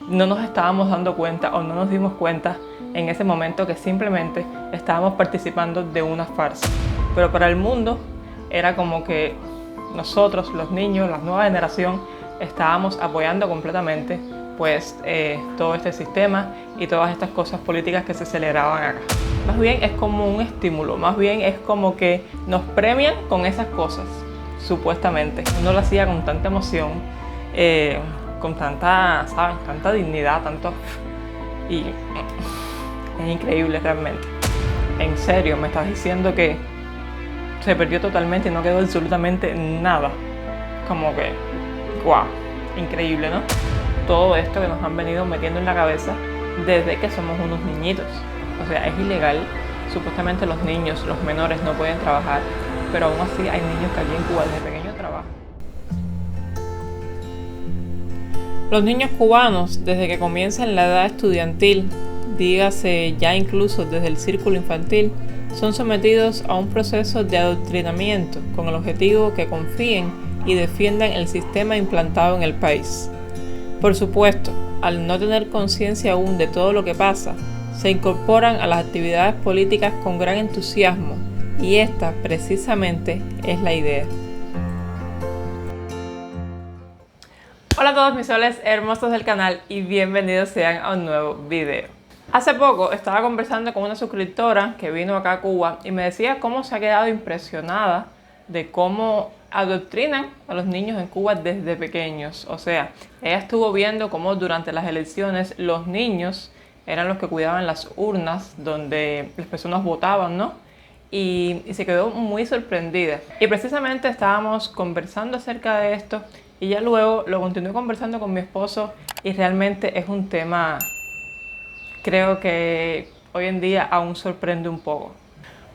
no nos estábamos dando cuenta o no nos dimos cuenta en ese momento que simplemente estábamos participando de una farsa. Pero para el mundo era como que nosotros, los niños, la nueva generación, estábamos apoyando completamente pues todo este sistema y todas estas cosas políticas que se celebraban acá. Más bien es como un estímulo, más bien es como que nos premian con esas cosas, supuestamente. Uno lo hacía con tanta emoción, con tanta, ¿sabes? Tanta dignidad, tanto... Y es increíble realmente. En serio, me estás diciendo que se perdió totalmente y no quedó absolutamente nada. Como que, wow, increíble, ¿no? Todo esto que nos han venido metiendo en la cabeza desde que somos unos niñitos. O sea, es ilegal. Supuestamente los niños, los menores no pueden trabajar, pero aún así hay niños que aquí en Cuba desde pequeños trabajan. Los niños cubanos, desde que comienzan la edad estudiantil, dígase ya incluso desde el círculo infantil, son sometidos a un proceso de adoctrinamiento con el objetivo que confíen y defiendan el sistema implantado en el país. Por supuesto, al no tener conciencia aún de todo lo que pasa, se incorporan a las actividades políticas con gran entusiasmo, y esta precisamente es la idea. Hola a todos mis soles hermosos del canal y bienvenidos sean a un nuevo video. Hace poco estaba conversando con una suscriptora que vino acá a Cuba y me decía cómo se ha quedado impresionada de cómo adoctrinan a los niños en Cuba desde pequeños. O sea, ella estuvo viendo cómo durante las elecciones los niños eran los que cuidaban las urnas donde las personas votaban, ¿no? Y se quedó muy sorprendida. Y precisamente estábamos conversando acerca de esto y ya luego lo continué conversando con mi esposo y realmente es un tema, creo que hoy en día aún sorprende un poco.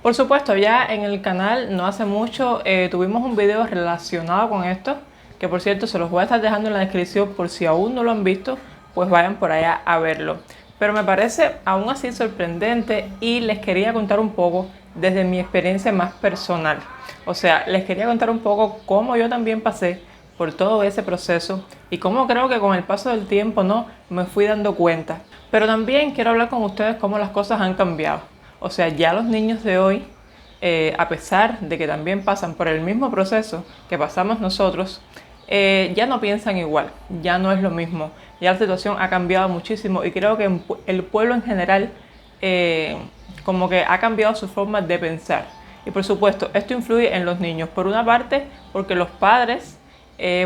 Por supuesto, ya en el canal no hace mucho tuvimos un video relacionado con esto, que por cierto se los voy a estar dejando en la descripción por si aún no lo han visto, pues vayan por allá a verlo. Pero me parece aún así sorprendente y les quería contar un poco desde mi experiencia más personal. O sea, les quería contar un poco cómo yo también pasé por todo ese proceso y cómo creo que con el paso del tiempo no me fui dando cuenta. Pero también quiero hablar con ustedes cómo las cosas han cambiado. O sea, ya los niños de hoy, a pesar de que también pasan por el mismo proceso que pasamos nosotros, ya no piensan igual, ya no es lo mismo. Ya la situación ha cambiado muchísimo y creo que el pueblo en general como que ha cambiado su forma de pensar. Y por supuesto, esto influye en los niños. Por una parte, porque los padres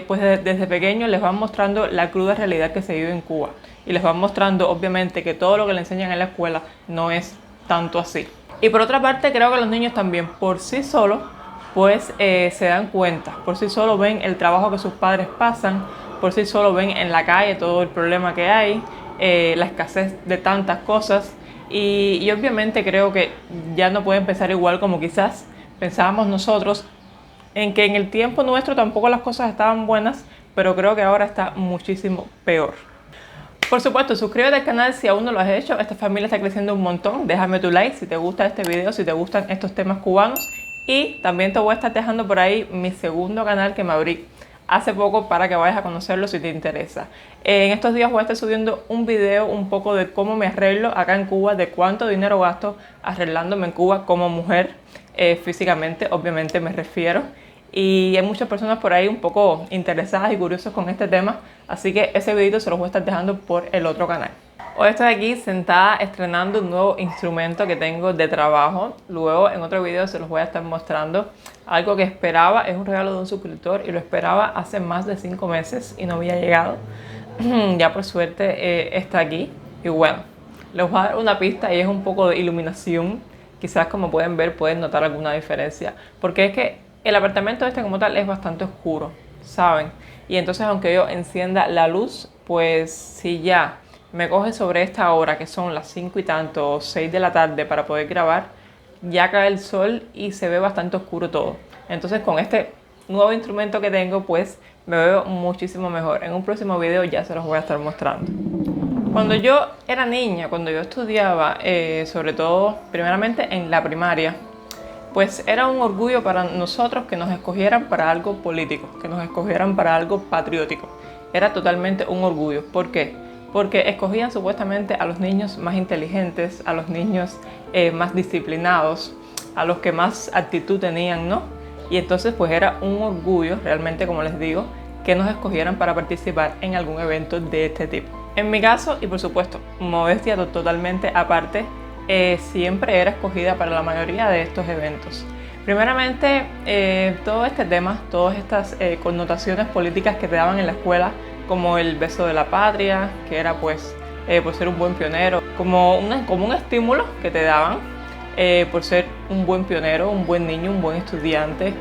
pues desde pequeños les van mostrando la cruda realidad que se vive en Cuba. Y les van mostrando obviamente que todo lo que le enseñan en la escuela no es tanto así. Y por otra parte, creo que los niños también por sí solos pues se dan cuenta, por sí solos ven el trabajo que sus padres pasan, por sí solos ven en la calle todo el problema que hay, la escasez de tantas cosas y obviamente creo que ya no pueden pensar igual como quizás pensábamos nosotros, en que en el tiempo nuestro tampoco las cosas estaban buenas, pero creo que ahora está muchísimo peor. Por supuesto, suscríbete al canal si aún no lo has hecho. Esta familia está creciendo un montón. Déjame tu like si te gusta este video, si te gustan estos temas cubanos. Y también te voy a estar dejando por ahí mi segundo canal que me abrí hace poco para que vayas a conocerlo si te interesa. En estos días voy a estar subiendo un video un poco de cómo me arreglo acá en Cuba, de cuánto dinero gasto arreglándome en Cuba como mujer, físicamente, obviamente me refiero. Y hay muchas personas por ahí un poco interesadas y curiosas con este tema, así que ese videito se los voy a estar dejando por el otro canal. Hoy estoy aquí sentada estrenando un nuevo instrumento que tengo de trabajo. Luego en otro video se los voy a estar mostrando algo que esperaba, es un regalo de un suscriptor y lo esperaba hace más de 5 meses y no había llegado. Ya por suerte está aquí y bueno, les voy a dar una pista y es un poco de iluminación. Quizás como pueden ver pueden notar alguna diferencia, porque es que el apartamento este como tal es bastante oscuro, ¿saben? Y entonces aunque yo encienda la luz, pues si ya me coge sobre esta hora, que son las 5 y tanto o 6 de la tarde para poder grabar, ya cae el sol y se ve bastante oscuro todo. Entonces con este nuevo instrumento que tengo, pues me veo muchísimo mejor. En un próximo video ya se los voy a estar mostrando. Cuando yo era niña, cuando yo estudiaba, sobre todo primeramente en la primaria, pues era un orgullo para nosotros que nos escogieran para algo político, que nos escogieran para algo patriótico. Era totalmente un orgullo. ¿Por qué? porque escogían supuestamente a los niños más inteligentes, a los niños más disciplinados, a los que más actitud tenían, ¿no? Y entonces pues era un orgullo realmente, como les digo, que nos escogieran para participar en algún evento de este tipo. En mi caso, y por supuesto, modestia totalmente aparte, siempre era escogida para la mayoría de estos eventos. Primeramente, todo este tema, todas estas connotaciones políticas que te daban en la escuela, como el beso de la patria, que era pues por ser un buen pionero, como un estímulo que te daban por ser un buen pionero, un buen niño, un buen estudiante.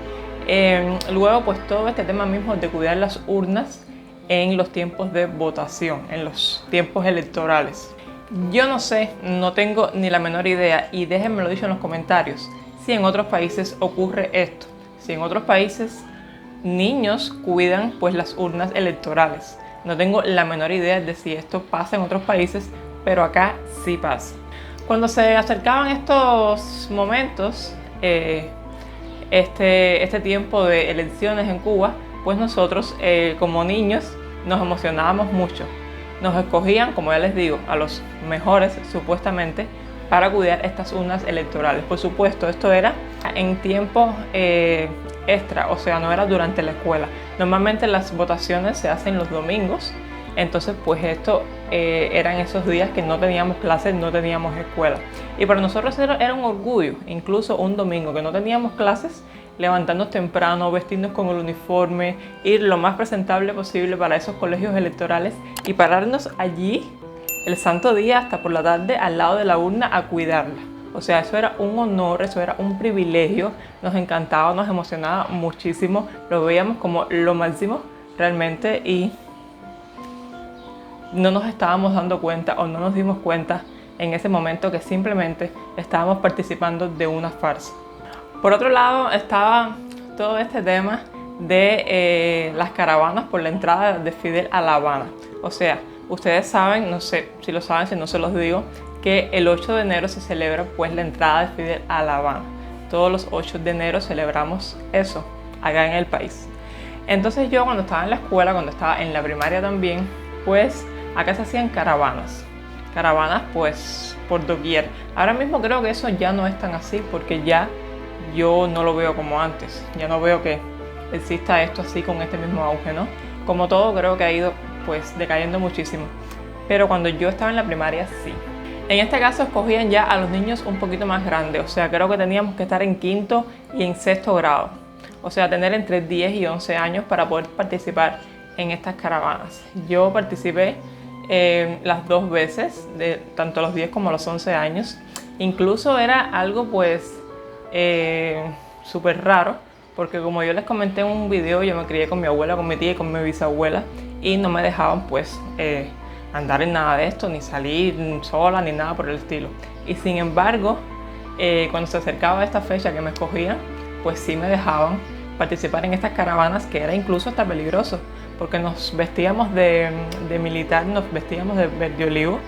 Luego pues todo este tema mismo de cuidar las urnas en los tiempos de votación, en los tiempos electorales. Yo no sé, no tengo ni la menor idea, y déjenmelo dicho en los comentarios, si en otros países ocurre esto, si en otros países niños cuidan pues las urnas electorales. No tengo la menor idea de si esto pasa en otros países, pero acá sí pasa. Cuando se acercaban estos momentos, este tiempo de elecciones en Cuba, pues nosotros como niños nos emocionábamos mucho. Nos escogían, como ya les digo, a los mejores supuestamente para cuidar estas urnas electorales. Por supuesto, esto era en tiempo extra, o sea, no era durante la escuela. Normalmente las votaciones se hacen los domingos, entonces pues esto eran esos días que no teníamos clases, no teníamos escuela. Y para nosotros era un orgullo, incluso un domingo que no teníamos clases, levantarnos temprano, vestirnos con el uniforme, ir lo más presentable posible para esos colegios electorales y pararnos allí el santo día hasta por la tarde al lado de la urna a cuidarla. O sea, eso era un honor, eso era un privilegio, nos encantaba, nos emocionaba muchísimo, lo veíamos como lo máximo realmente, y no nos estábamos dando cuenta o no nos dimos cuenta en ese momento que simplemente estábamos participando de una farsa. Por otro lado estaba todo este tema de las caravanas por la entrada de Fidel a La Habana. O sea, ustedes saben, no sé si lo saben, si no se los digo, que el 8 de enero se celebra pues la entrada de Fidel a La Habana. Todos los 8 de enero celebramos eso acá en el país. Entonces yo cuando estaba en la escuela, cuando estaba en la primaria también, pues acá se hacían caravanas. Caravanas pues por doquier. Ahora mismo creo que eso ya no es tan así, porque ya yo no lo veo como antes. Ya no veo que exista esto así con este mismo auge, ¿no? Como todo creo que ha ido pues decayendo muchísimo. Pero cuando yo estaba en la primaria sí. En este caso escogían ya a los niños un poquito más grandes. O sea, creo que teníamos que estar en quinto y en sexto grado. O sea, tener entre 10 y 11 años para poder participar en estas caravanas. Yo participé las dos veces, tanto a los 10 como a los 11 años. Incluso era algo pues súper raro, porque como yo les comenté en un video, yo me crié con mi abuela, con mi tía y con mi bisabuela, y no me dejaban pues andar en nada de esto, ni salir sola, ni nada por el estilo. Y sin embargo, cuando se acercaba esta fecha que me escogían, pues sí me dejaban participar en estas caravanas, que era incluso hasta peligroso, porque nos vestíamos de militar, nos vestíamos de verde olivo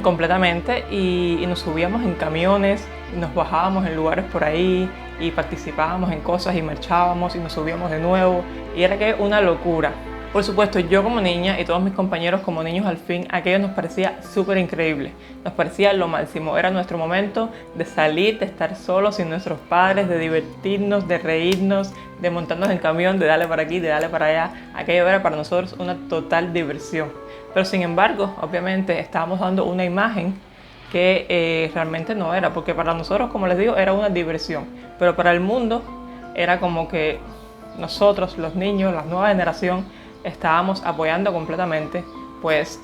completamente, y nos subíamos en camiones, y nos bajábamos en lugares por ahí, y participábamos en cosas, y marchábamos, y nos subíamos de nuevo, y era que una locura. Por supuesto, yo como niña y todos mis compañeros como niños al fin, aquello nos parecía súper increíble, nos parecía lo máximo. Era nuestro momento de salir, de estar solos sin nuestros padres, de divertirnos, de reírnos, de montarnos en camión, de darle para aquí, de darle para allá. Aquello era para nosotros una total diversión. Pero sin embargo, obviamente estábamos dando una imagen que realmente no era, porque para nosotros, como les digo, era una diversión, pero para el mundo era como que nosotros, los niños, la nueva generación, estábamos apoyando completamente pues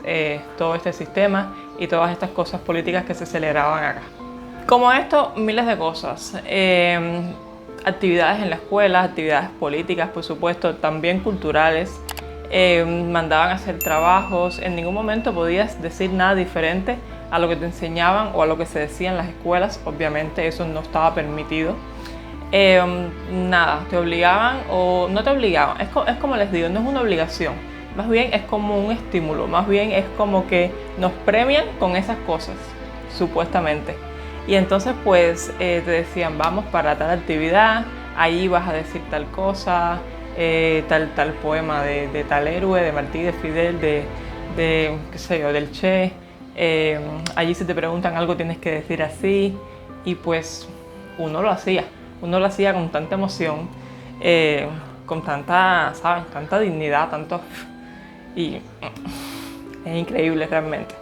todo este sistema y todas estas cosas políticas que se celebraban acá. Como esto, miles de cosas, actividades en la escuela, actividades políticas, por supuesto, también culturales, mandaban a hacer trabajos. En ningún momento podías decir nada diferente a lo que te enseñaban o a lo que se decía en las escuelas. Obviamente eso no estaba permitido. Nada, te obligaban o no te obligaban, es como les digo, no es una obligación, más bien es como un estímulo, más bien es como que nos premian con esas cosas, supuestamente. Y entonces pues te decían, vamos para tal actividad, ahí vas a decir tal cosa, tal poema de tal héroe, de Martí, de Fidel, de de qué sé yo, del Che. Allí si te preguntan algo tienes que decir así, y pues uno lo hacía con tanta emoción, con tanta, ¿sabes? Tanta dignidad, tanto... y es increíble realmente.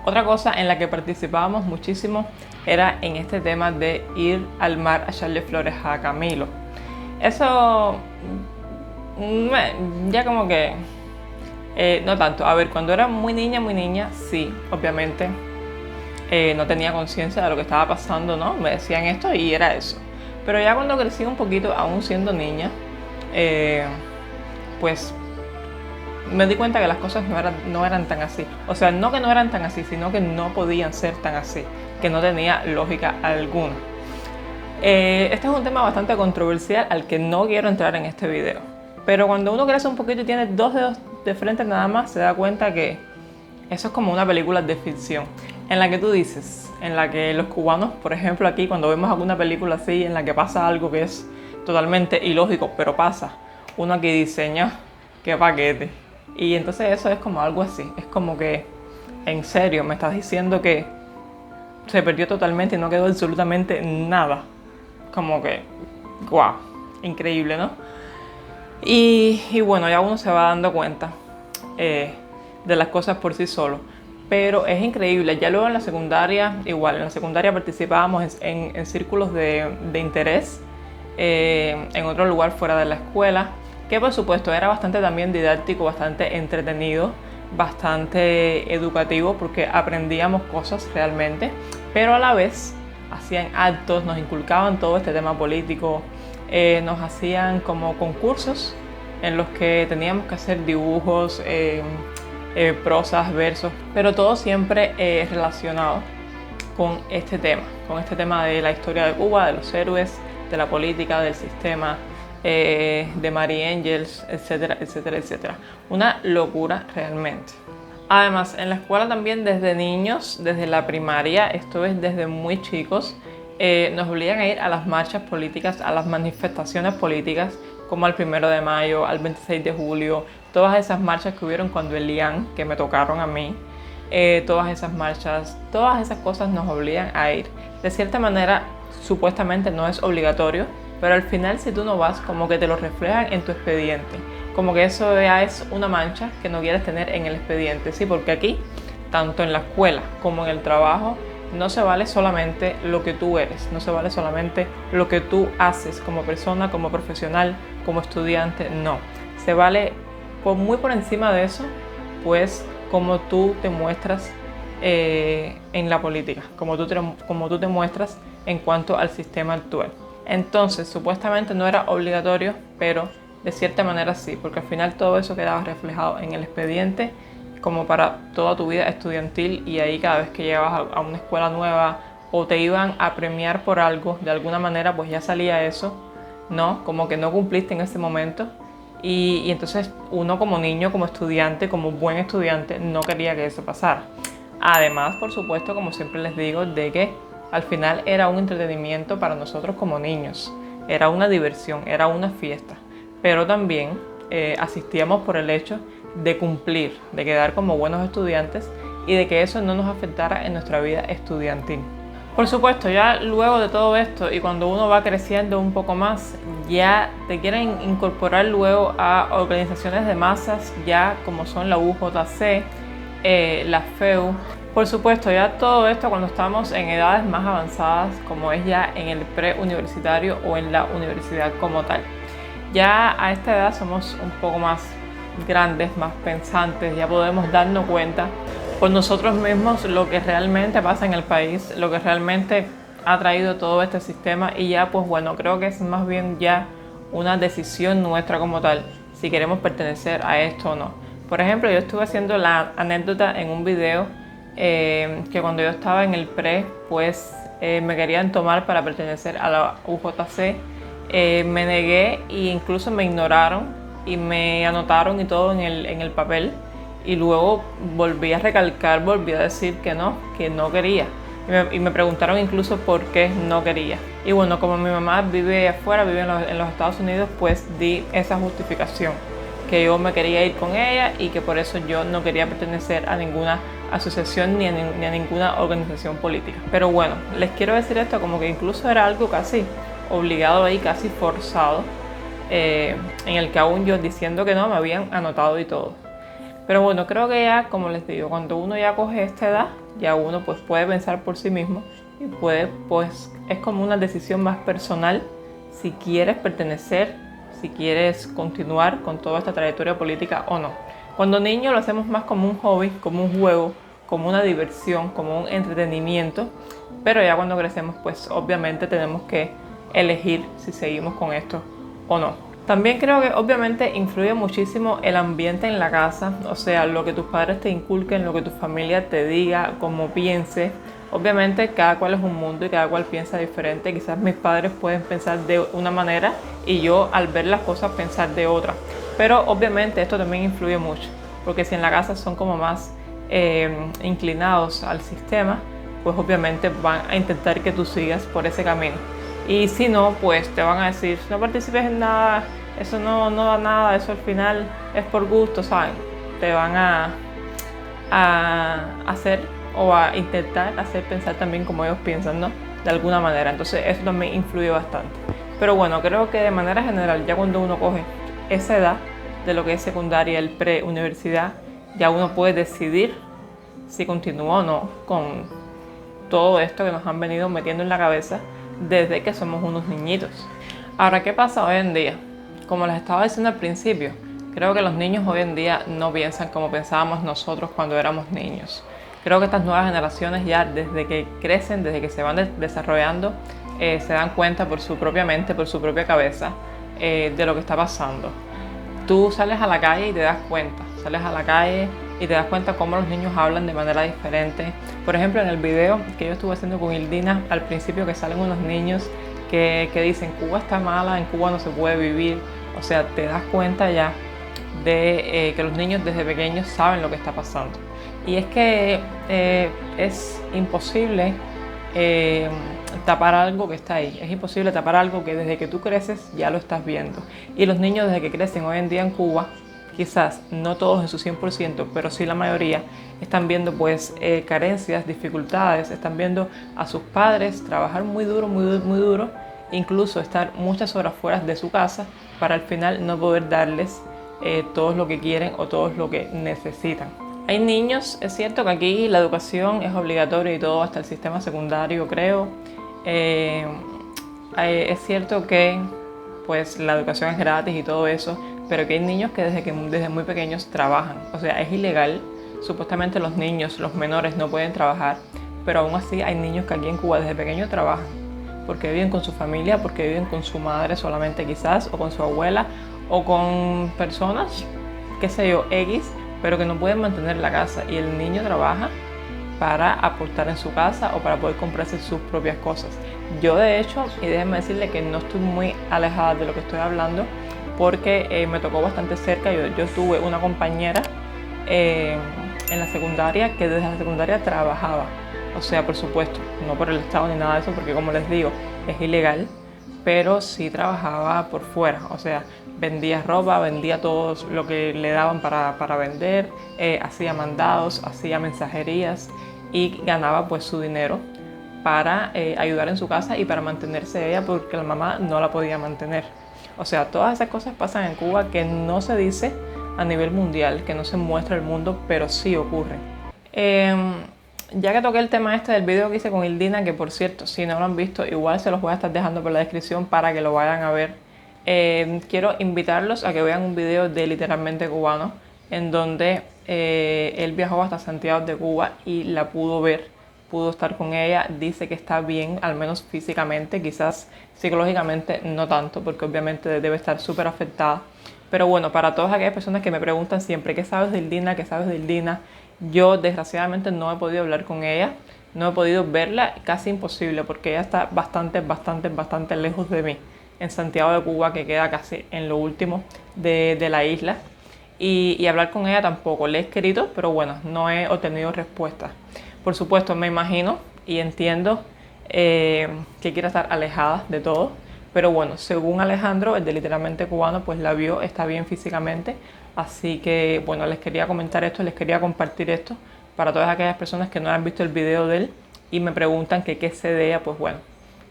Otra cosa en la que participábamos muchísimo era en este tema de ir al mar a echarle flores a Camilo. Eso ya como que no tanto. A ver, cuando era muy niña, sí, obviamente no tenía conciencia de lo que estaba pasando, ¿no? Me decían esto y era eso. Pero ya cuando crecí un poquito, aún siendo niña, pues me di cuenta que las cosas no eran tan así. O sea, no que no eran tan así, sino que no podían ser tan así, que no tenía lógica alguna. Este es un tema bastante controversial al que no quiero entrar en este video. Pero cuando uno crece un poquito y tiene 2 dedos de frente nada más, se da cuenta que eso es como una película de ficción, en la que tú dices, en la que los cubanos, por ejemplo aquí, cuando vemos alguna película así, en la que pasa algo que es totalmente ilógico, pero pasa, uno aquí diseña, qué paquete. Y entonces eso es como algo así, es como que, en serio, me estás diciendo que se perdió totalmente y no quedó absolutamente nada. Como que, guau, increíble, ¿no? Y bueno, ya uno se va dando cuenta de las cosas por sí solo. Pero es increíble, ya luego en la secundaria, igual, en la secundaria participábamos en círculos de interés, en otro lugar fuera de la escuela, que por supuesto era bastante también didáctico, bastante entretenido, bastante educativo, porque aprendíamos cosas realmente, pero a la vez hacían actos, nos inculcaban todo este tema político, nos hacían como concursos en los que teníamos que hacer dibujos, prosas, versos, pero todo siempre relacionado con este tema de la historia de Cuba, de los héroes, de la política, del sistema, de Mary Angels, etcétera, etcétera, etcétera. Una locura realmente. Además, en la escuela también desde niños, desde la primaria, esto es desde muy chicos, nos obligan a ir a las marchas políticas, a las manifestaciones políticas, como al 1 de mayo, al 26 de julio, todas esas marchas que hubieron cuando el IAN, que me tocaron a mí, todas esas marchas, todas esas cosas nos obligan a ir. De cierta manera, supuestamente no es obligatorio, pero al final si tú no vas, como que te lo reflejan en tu expediente, como que eso ya es una mancha que no quieres tener en el expediente, sí, porque aquí, tanto en la escuela como en el trabajo, no se vale solamente lo que tú eres, no se vale solamente lo que tú haces como persona, como profesional, como estudiante, no. Se vale muy por encima de eso, pues como tú te muestras en la política, como tú te muestras en cuanto al sistema actual. Entonces, supuestamente no era obligatorio, pero de cierta manera sí, porque al final todo eso quedaba reflejado en el expediente como para toda tu vida estudiantil, y ahí cada vez que llegabas a una escuela nueva o te iban a premiar por algo, de alguna manera pues ya salía eso, ¿no? Como que no cumpliste en ese momento, y entonces uno como niño, como estudiante, como buen estudiante, no quería que eso pasara. Además, por supuesto, como siempre les digo, de que al final era un entretenimiento para nosotros como niños, era una diversión, era una fiesta, pero también asistíamos por el hecho de cumplir, de quedar como buenos estudiantes y de que eso no nos afectara en nuestra vida estudiantil. Por supuesto, ya luego de todo esto y cuando uno va creciendo un poco más, ya te quieren incorporar luego a organizaciones de masas, ya como son la UJC, la FEU. Por supuesto, ya todo esto cuando estamos en edades más avanzadas, como es ya en el preuniversitario o en la universidad como tal. Ya a esta edad somos un poco más grandes, más pensantes, ya podemos darnos cuenta por nosotros mismos lo que realmente pasa en el país, lo que realmente ha traído todo este sistema, y ya pues bueno, creo que es más bien ya una decisión nuestra como tal, si queremos pertenecer a esto o no. Por ejemplo, yo estuve haciendo la anécdota en un video que cuando yo estaba en el pre, pues me querían tomar para pertenecer a la UJC, me negué e incluso me ignoraron y me anotaron y todo en el papel, y luego volví a recalcar, volví a decir que no quería, y me preguntaron incluso por qué no quería. Y bueno, como mi mamá vive afuera, vive en los Estados Unidos, pues di esa justificación. que yo me quería ir con ella y que por eso yo no quería pertenecer a ninguna asociación ni a ninguna organización política. Pero bueno, les quiero decir esto como que incluso era algo casi obligado ahí, casi forzado, en el que aún yo diciendo que no me habían anotado y todo. Pero bueno, creo que ya, como les digo, cuando uno ya coge esta edad, ya uno pues puede pensar por sí mismo y puede, pues es como una decisión más personal si quieres pertenecer, si quieres continuar con toda esta trayectoria política o no. Cuando niño lo hacemos más como un hobby, como un juego, como una diversión, como un entretenimiento, pero ya cuando crecemos pues obviamente tenemos que elegir si seguimos con esto o no. También creo que obviamente influye muchísimo el ambiente en la casa, o sea, lo que tus padres te inculquen, lo que tu familia te diga, cómo piense. Obviamente cada cual es un mundo y cada cual piensa diferente. Quizás mis padres pueden pensar de una manera y yo al ver las cosas pensar de otra. Pero obviamente esto también influye mucho, porque si en la casa son como más inclinados al sistema, pues obviamente van a intentar que tú sigas por ese camino. Y si no, pues te van a decir, no participes en nada, eso no da nada, eso al final es por gusto, ¿saben? Te van a hacer o a intentar hacer pensar también como ellos piensan, ¿no? De alguna manera. Entonces eso también influye bastante. Pero bueno, creo que de manera general, ya cuando uno coge esa edad de lo que es secundaria, el pre-universidad, ya uno puede decidir si continúa o no con todo esto que nos han venido metiendo en la cabeza desde que somos unos niñitos. Ahora, ¿qué pasa hoy en día? Como les estaba diciendo al principio, creo que los niños hoy en día no piensan como pensábamos nosotros cuando éramos niños. Creo que estas nuevas generaciones ya desde que crecen, desde que se van desarrollando, se dan cuenta por su propia mente, por su propia cabeza, de lo que está pasando. Tú sales a la calle y te das cuenta, sales a la calle y te das cuenta cómo los niños hablan de manera diferente. Por ejemplo, en el video que yo estuve haciendo con Ildina, al principio que salen unos niños que dicen Cuba está mala, en Cuba no se puede vivir. O sea, te das cuenta ya de que los niños desde pequeños saben lo que está pasando. Y es que es imposible tapar algo que está ahí. Es imposible tapar algo que desde que tú creces ya lo estás viendo. Y los niños desde que crecen hoy en día en Cuba, quizás no todos en su 100%, pero sí la mayoría, están viendo pues carencias, dificultades, están viendo a sus padres trabajar muy duro, muy duro, incluso estar muchas horas fuera de su casa para al final no poder darles todo lo que quieren o todo lo que necesitan. Hay niños, es cierto que aquí la educación es obligatoria y todo, hasta el sistema secundario creo. Es cierto que pues la educación es gratis y todo eso, pero que hay niños que desde muy pequeños trabajan. O sea, es ilegal. Supuestamente los niños, los menores no pueden trabajar, pero aún así hay niños que aquí en Cuba desde pequeños trabajan, porque viven con su familia, porque viven con su madre solamente quizás, o con su abuela, o con personas, qué sé yo, X, pero que no pueden mantener la casa. Y el niño trabaja para aportar en su casa o para poder comprarse sus propias cosas. Yo de hecho, y déjenme decirle que no estoy muy alejada de lo que estoy hablando, porque me tocó bastante cerca. Yo tuve una compañera en la secundaria que desde la secundaria trabajaba. O sea, por supuesto, no por el Estado ni nada de eso, porque como les digo, es ilegal, pero sí trabajaba por fuera. O sea, vendía ropa, vendía todo lo que le daban para vender, hacía mandados, hacía mensajerías y ganaba pues su dinero para ayudar en su casa y para mantenerse ella, porque la mamá no la podía mantener. O sea, todas esas cosas pasan en Cuba que no se dice a nivel mundial, que no se muestra al mundo, pero sí ocurren. Ya que toqué el tema este del video que hice con Ildina, que por cierto, si no lo han visto, igual se los voy a estar dejando por la descripción para que lo vayan a ver. Quiero invitarlos a que vean un video de Literalmente Cubano, en donde él viajó hasta Santiago de Cuba y la pudo ver, pudo estar con ella. Dice que está bien, al menos físicamente, quizás psicológicamente no tanto, porque obviamente debe estar súper afectada. Pero bueno, para todas aquellas personas que me preguntan siempre, ¿qué sabes de Ildina? ¿Qué sabes de Ildina? Yo desgraciadamente no he podido hablar con ella, no he podido verla, casi imposible, porque ella está bastante lejos de mí, en Santiago de Cuba, que queda casi en lo último de la isla. Y hablar con ella tampoco. Le he escrito, pero bueno, no he obtenido respuesta. Por supuesto, me imagino y entiendo que quiera estar alejada de todo, Pero bueno, según Alejandro, el de Literalmente Cubano, pues la vio, está bien físicamente. Así que bueno, les quería comentar esto, les quería compartir esto para todas aquellas personas que no han visto el video de él y me preguntan que qué sé de ella. Pues bueno,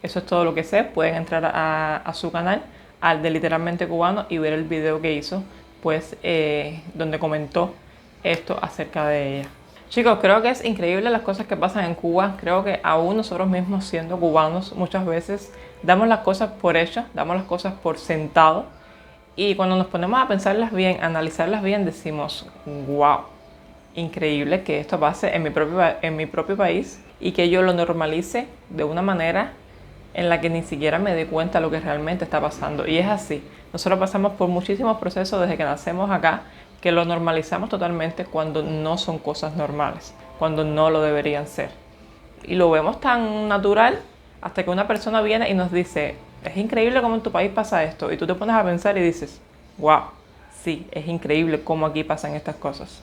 eso es todo lo que sé. Pueden entrar a su canal, al de Literalmente Cubano, y ver el video que hizo, pues donde comentó esto acerca de ella. Chicos, creo que es increíble las cosas que pasan en Cuba. Creo que aún nosotros mismos, siendo cubanos, muchas veces damos las cosas por hechas, damos las cosas por sentado. Y cuando nos ponemos a pensarlas bien, a analizarlas bien, decimos, wow, increíble que esto pase en mi propio país y que yo lo normalice de una manera en la que ni siquiera me dé cuenta de lo que realmente está pasando. Y es así. Nosotros pasamos por muchísimos procesos desde que nacemos acá, que lo normalizamos totalmente cuando no son cosas normales, cuando no lo deberían ser. Y lo vemos tan natural hasta que una persona viene y nos dice, es increíble cómo en tu país pasa esto. Y tú te pones a pensar y dices, wow, sí, es increíble cómo aquí pasan estas cosas.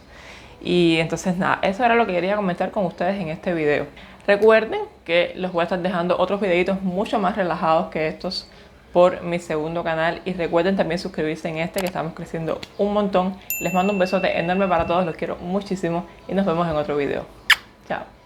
Y entonces nada, eso era lo que quería comentar con ustedes en este video. Recuerden que los voy a estar dejando otros videitos mucho más relajados que estos por mi segundo canal. Y recuerden también suscribirse en este, que estamos creciendo un montón. Les mando un besote enorme para todos, los quiero muchísimo y nos vemos en otro video. Chao.